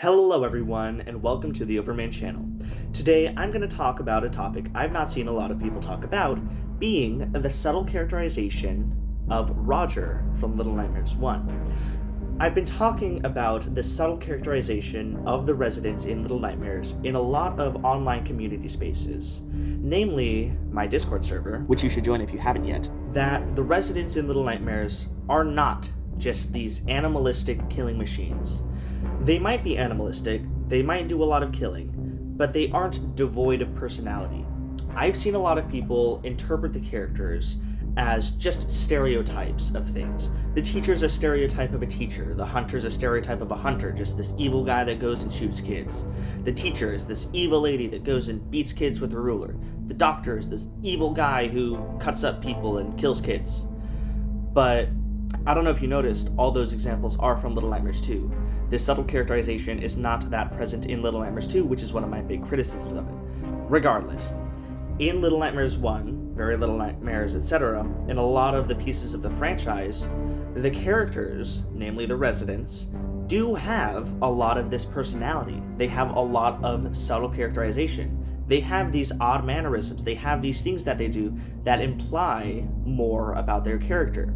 Hello everyone, and welcome to the Overman channel. Today I'm going to talk about a topic I've not seen a lot of people talk about, being the subtle characterization of Roger from Little Nightmares 1. I've been talking about the subtle characterization of the residents in Little Nightmares in a lot of online community spaces, namely my Discord server, which you should join if you haven't yet, that the residents in Little Nightmares are not just these animalistic killing machines. They might be animalistic, they might do a lot of killing, but they aren't devoid of personality. I've seen a lot of people interpret the characters as just stereotypes of things. The teacher's a stereotype of a teacher, the hunter's a stereotype of a hunter, just this evil guy that goes and shoots kids. The teacher is this evil lady that goes and beats kids with a ruler. The doctor is this evil guy who cuts up people and kills kids. But I don't know if you noticed, all those examples are from Little Nightmares 2. This subtle characterization is not that present in Little Nightmares 2, which is one of my big criticisms of it. Regardless, in Little Nightmares 1, Very Little Nightmares, etc., in a lot of the pieces of the franchise, the characters, namely the residents, do have a lot of this personality. They have a lot of subtle characterization. They have these odd mannerisms. They have these things that they do that imply more about their character.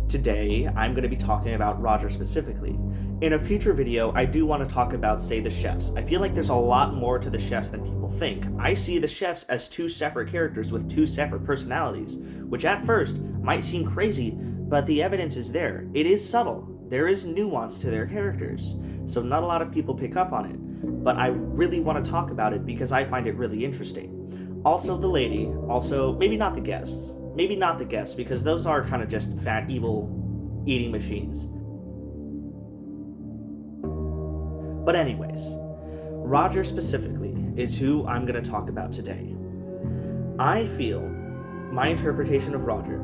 Today, I'm going to be talking about Roger specifically. In a future video, I do want to talk about, say, the chefs. I feel like there's a lot more to the chefs than people think. I see the chefs as two separate characters with two separate personalities, which at first might seem crazy, but the evidence is there. It is subtle. There is nuance to their characters, so not a lot of people pick up on it, but I really want to talk about it because I find it really interesting. Also the lady, also maybe not the guests, because those are kind of just fat, evil eating machines. But anyways, Roger specifically is who I'm going to talk about today. I feel, my interpretation of Roger,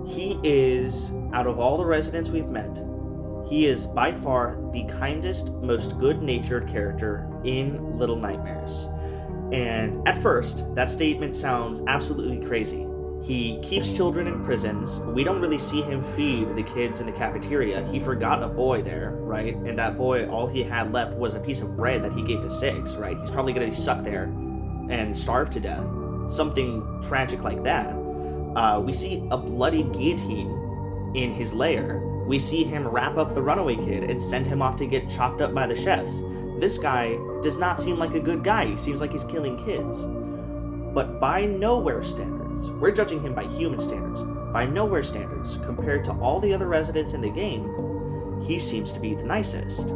he is, out of all the residents we've met, he is by far the kindest, most good-natured character in Little Nightmares. And at first, that statement sounds absolutely crazy. He keeps children in prisons. We don't really see him feed the kids in the cafeteria. He forgot a boy there, right? And that boy, all he had left was a piece of bread that he gave to Six, right? He's probably gonna be stuck there and starve to death. Something tragic like that. We see a bloody guillotine in his lair. We see him wrap up the runaway kid and send him off to get chopped up by the chefs. This guy does not seem like a good guy. He seems like he's killing kids. But by nowhere standards, we're judging him by human standards. By nowhere standards, compared to all the other residents in the game, he seems to be the nicest.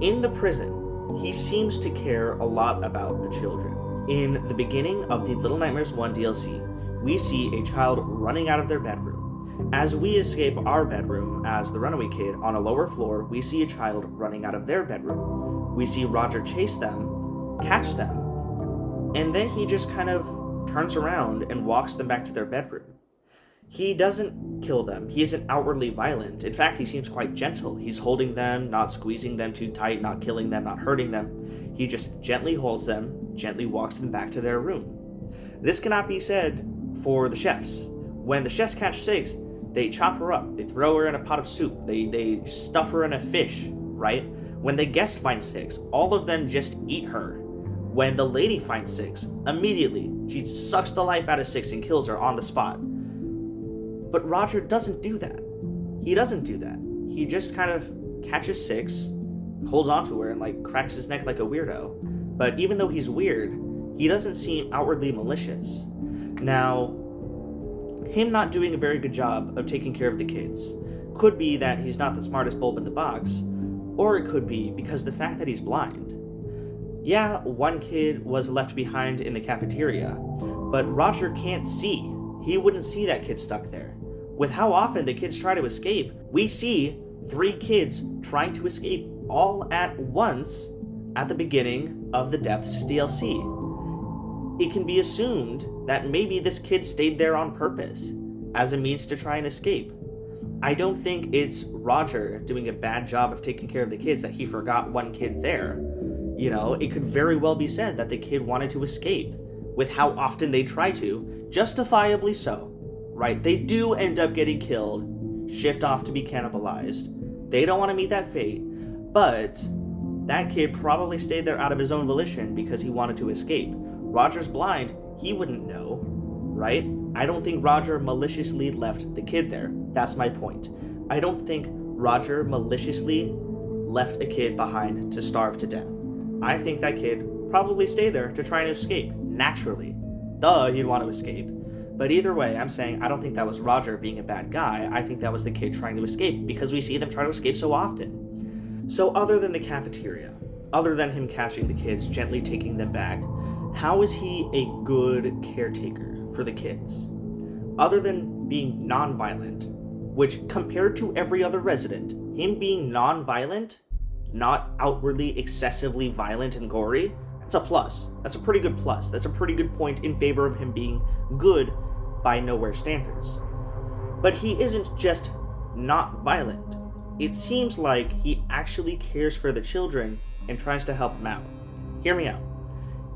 In the prison, he seems to care a lot about the children. In the beginning of the Little Nightmares 1 DLC, we see a child running out of their bedroom. As we escape our bedroom as the runaway kid on a lower floor, we see a child running out of their bedroom. We see Roger chase them, catch them, and then he just kind of turns around and walks them back to their bedroom. He doesn't kill them. He isn't outwardly violent. In fact, he seems quite gentle. He's holding them, not squeezing them too tight, not killing them, not hurting them. He just gently holds them, gently walks them back to their room. This cannot be said for the chefs. When the chefs catch Six, they chop her up. They throw her in a pot of soup. They stuff her in a fish, right? When the guests find Six, all of them just eat her. When the lady finds Six, immediately, she sucks the life out of Six and kills her on the spot. But Roger doesn't do that. He doesn't do that. He just kind of catches Six, holds onto her, and cracks his neck like a weirdo. But even though he's weird, he doesn't seem outwardly malicious. Now, him not doing a very good job of taking care of the kids could be that he's not the smartest bulb in the box, or it could be because the fact that he's blind. Yeah, one kid was left behind in the cafeteria, but Roger can't see. He wouldn't see that kid stuck there. With how often the kids try to escape, we see 3 kids trying to escape all at once at the beginning of the Depths DLC. It can be assumed that maybe this kid stayed there on purpose, as a means to try and escape. I don't think it's Roger doing a bad job of taking care of the kids that he forgot one kid there. You know, it could very well be said that the kid wanted to escape, with how often they try to, justifiably so, right? They do end up getting killed, shipped off to be cannibalized. They don't want to meet that fate, but That kid probably stayed there out of his own volition because he wanted to escape. Roger's blind, he wouldn't know, right? I don't think Roger maliciously left the kid there. That's my point. I don't think Roger maliciously left a kid behind to starve to death. I think that kid probably stayed there to try and escape, naturally. Duh, he'd want to escape. But either way, I'm saying I don't think that was Roger being a bad guy. I think that was the kid trying to escape, because we see them try to escape so often. So other than the cafeteria, other than him catching the kids, gently taking them back, how is he a good caretaker for the kids? Other than being non-violent, which compared to every other resident, him being non-violent, not outwardly excessively violent and gory, that's a plus. That's a pretty good plus. That's a pretty good point in favor of him being good by nowhere standards. But he isn't just not violent. It seems like he actually cares for the children and tries to help them out. Hear me out.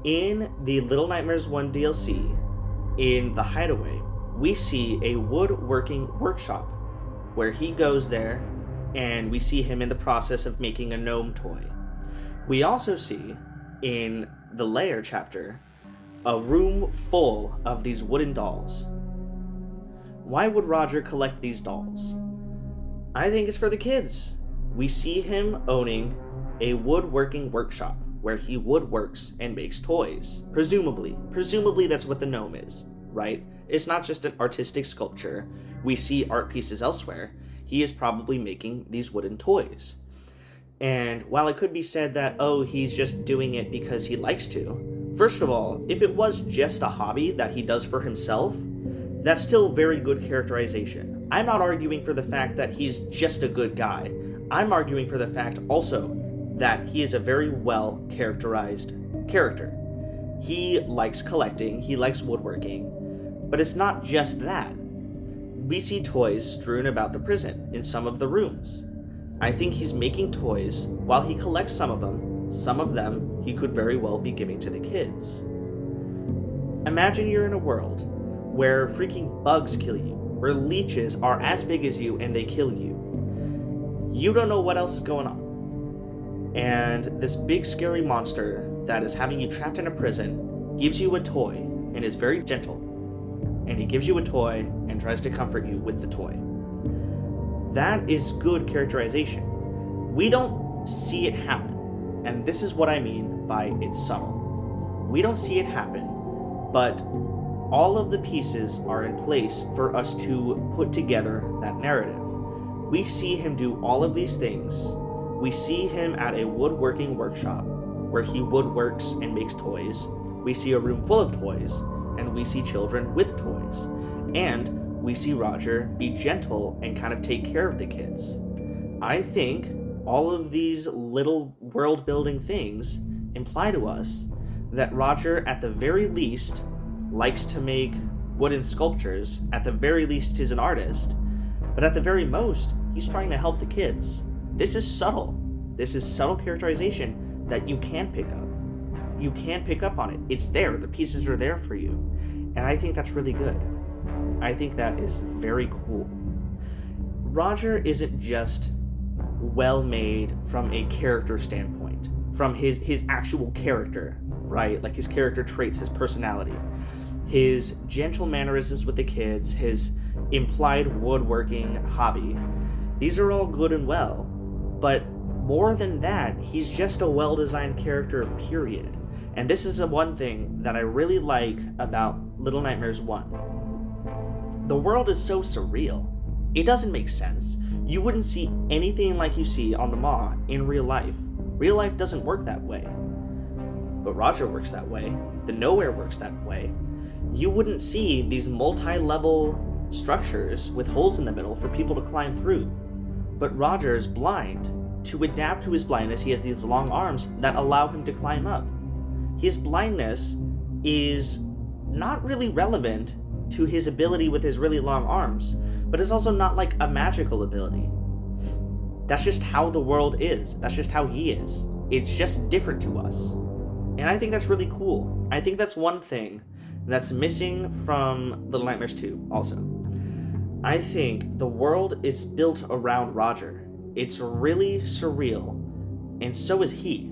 In the Little Nightmares 1 DLC, in the Hideaway, we see a woodworking workshop where he goes there and we see him in the process of making a gnome toy. We also see, in the Lair chapter, a room full of these wooden dolls. Why would Roger collect these dolls? I think it's for the kids. We see him owning a woodworking workshop where he woodworks and makes toys. Presumably that's what the gnome is, right? It's not just an artistic sculpture. We see art pieces elsewhere. He is probably making these wooden toys. And while it could be said that, oh, he's just doing it because he likes to, first of all, if it was just a hobby that he does for himself, that's still very good characterization. I'm not arguing for the fact that he's just a good guy. I'm arguing for the fact also that he is a very well characterized character. He likes collecting, he likes woodworking, but it's not just that. We see toys strewn about the prison in some of the rooms. I think he's making toys while he collects some of them he could very well be giving to the kids. Imagine you're in a world where freaking bugs kill you, where leeches are as big as you and they kill you. You don't know what else is going on. And this big scary monster that is having you trapped in a prison gives you a toy and is very gentle. And he gives you a toy and tries to comfort you with the toy. That is good characterization. We don't see it happen, and this is what I mean by it's subtle. We don't see it happen, but all of the pieces are in place for us to put together that narrative. We see him do all of these things. We see him at a woodworking workshop where he woodworks and makes toys. We see a room full of toys, and we see children with toys. And we see Roger be gentle and kind of take care of the kids. I think all of these little world-building things imply to us that Roger, at the very least, likes to make wooden sculptures, at the very least is an artist, but at the very most, he's trying to help the kids. This is subtle. This is subtle characterization that you can pick up. You can pick up on it. It's there. The pieces are there for you. And I think that's really good. I think that is very cool. Roger isn't just well made from a character standpoint, from his actual character, right? Like his character traits, his personality, his gentle mannerisms with the kids, his implied woodworking hobby. These are all good and well, but more than that, he's just a well-designed character, period. And this is the one thing that I really like about Little Nightmares 1. The world is so surreal. It doesn't make sense. You wouldn't see anything like you see on the Maw in real life. Real life doesn't work that way. But Roger works that way. The Nowhere works that way. You wouldn't see these multi-level structures with holes in the middle for people to climb through. But Roger is blind. To adapt to his blindness, he has these long arms that allow him to climb up. His blindness is not really relevant to his ability with his really long arms, but it's also not like a magical ability. That's just how the world is. That's just how he is. It's just different to us. And I think that's really cool. I think that's one thing that's missing from Little Nightmares 2 also. I think the world is built around Roger. It's really surreal, and so is he.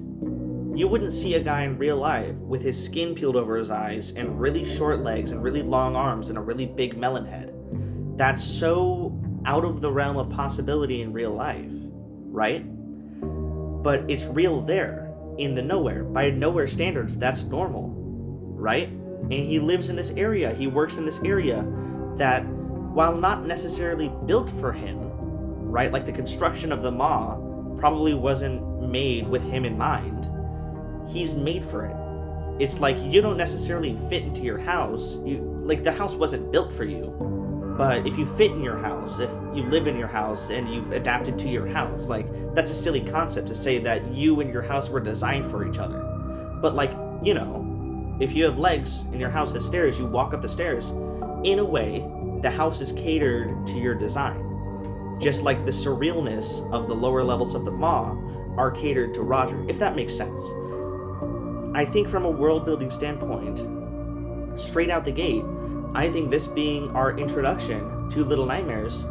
You wouldn't see a guy in real life with his skin peeled over his eyes and really short legs and really long arms and a really big melon head. That's so out of the realm of possibility in real life, right? But it's real there, in the nowhere. By nowhere standards, that's normal, right? And he lives in this area, he works in this area that, while not necessarily built for him, right? Like the construction of the Maw probably wasn't made with him in mind. He's made for it. It's like you don't necessarily fit into your house. Like the house wasn't built for you. But if you fit in your house, if you live in your house and you've adapted to your house, like that's a silly concept to say that you and your house were designed for each other. But like, you know, if you have legs and your house has stairs, you walk up the stairs. In a way, the house is catered to your design. Just like the surrealness of the lower levels of the Maw are catered to Roger, if that makes sense. I think from a world building standpoint, straight out the gate, I think this being our introduction to Little Nightmares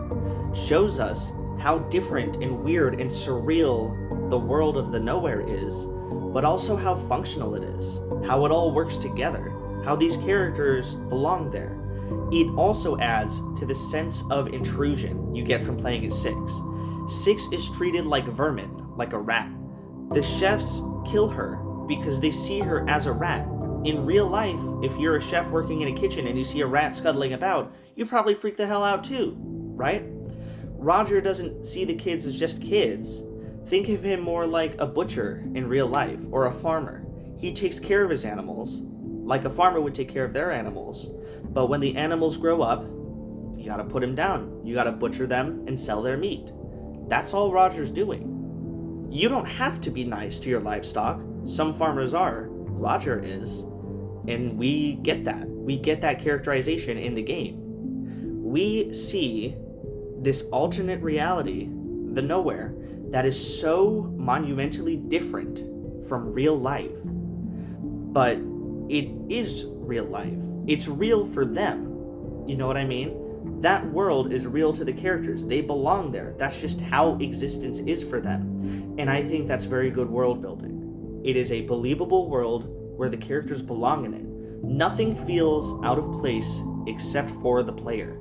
shows us how different and weird and surreal the world of the nowhere is, but also how functional it is, how it all works together, how these characters belong there. It also adds to the sense of intrusion you get from playing as Six. Six is treated like vermin, like a rat. The chefs kill her because they see her as a rat. In real life, if you're a chef working in a kitchen and you see a rat scuttling about, you probably freak the hell out too, right? Roger doesn't see the kids as just kids. Think of him more like a butcher in real life, or a farmer. He takes care of his animals, like a farmer would take care of their animals. But when the animals grow up, you gotta put them down. You gotta butcher them and sell their meat. That's all Roger's doing. You don't have to be nice to your livestock. Some farmers are. Roger is. And we get that. We get that characterization in the game. We see this alternate reality, the nowhere, that is so monumentally different from real life. But it is real life. It's real for them. You know what I mean? That world is real to the characters. They belong there. That's just how existence is for them. And I think that's very good world building. It is a believable world where the characters belong in it. Nothing feels out of place except for the player.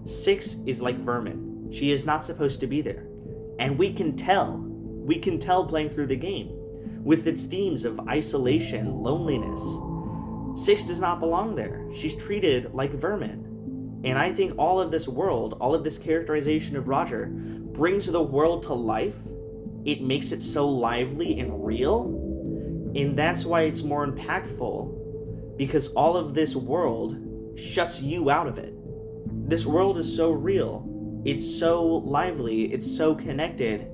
Six is like vermin. She is not supposed to be there. And we can tell. We can tell playing through the game. With its themes of isolation, loneliness. Six does not belong there. She's treated like vermin. And I think all of this world, all of this characterization of Roger, brings the world to life. It makes it so lively and real. And that's why it's more impactful, because all of this world shuts you out of it. This world is so real. It's so lively. It's so connected.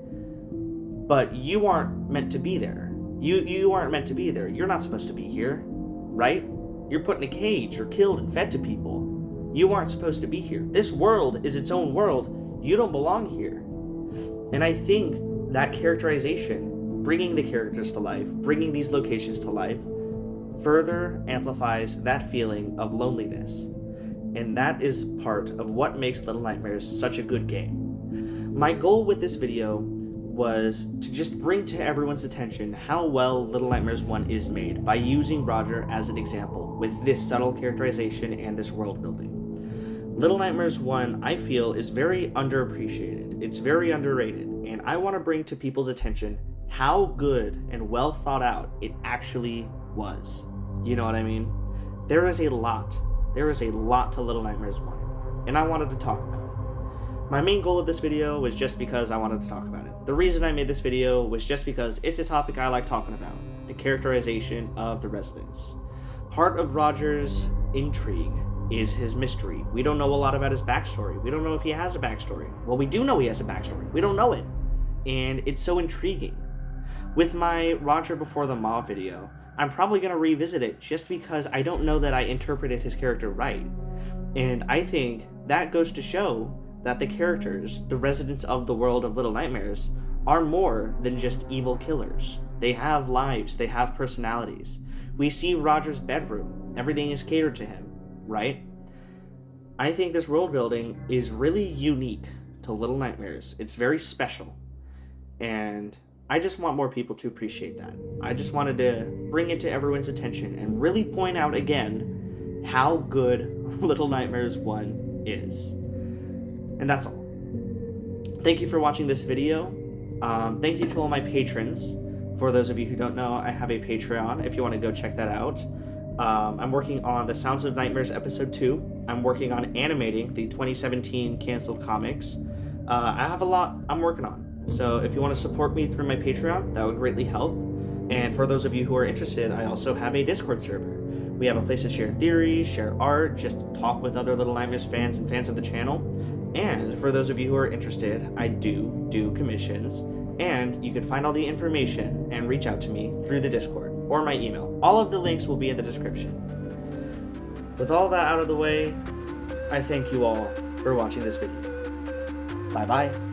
But you aren't meant to be there. You aren't meant to be there. You're not supposed to be here, right? You're put in a cage or killed and fed to people. You aren't supposed to be here. This world is its own world. You don't belong here. And I think that characterization, bringing the characters to life, bringing these locations to life, further amplifies that feeling of loneliness. And that is part of what makes Little Nightmares such a good game. My goal with this video was to just bring to everyone's attention how well Little Nightmares 1 is made by using Roger as an example with this subtle characterization and this world building. Little Nightmares 1, I feel, is very underappreciated. It's very underrated, and I want to bring to people's attention how good and well thought out it actually was. You know what I mean? There is a lot to Little Nightmares 1, and I wanted to talk about it. My main goal of this video was just because I wanted to talk about it. The reason I made this video was just because it's a topic I like talking about, the characterization of the residents. Part of Roger's intrigue is his mystery. We don't know a lot about his backstory. We don't know if he has a backstory. Well, we do know he has a backstory. We don't know it. And it's so intriguing. With my Roger Before the Maw video, I'm probably going to revisit it just because I don't know that I interpreted his character right. And I think that goes to show that the characters, the residents of the world of Little Nightmares, are more than just evil killers. They have lives, they have personalities. We see Roger's bedroom. Everything is catered to him, right? I think this world building is really unique to Little Nightmares. It's very special. And I just want more people to appreciate that. I just wanted to bring it to everyone's attention and really point out again how good Little Nightmares 1 is. And that's all. Thank you for watching this video. Thank you to all my patrons. For those of you who don't know, I have a Patreon if you want to go check that out. I'm working on the Sounds of Nightmares episode 2. I'm working on animating the 2017 canceled comics. I have a lot I'm working on. So if you want to support me through my Patreon, that would greatly help. And for those of you who are interested, I also have a Discord server. We have a place to share theories, share art, just talk with other Little Nightmares fans and fans of the channel. And for those of you who are interested, I do commissions. And you can find all the information and reach out to me through the Discord or my email. All of the links will be in the description. With all that out of the way, I thank you all for watching this video. Bye-bye.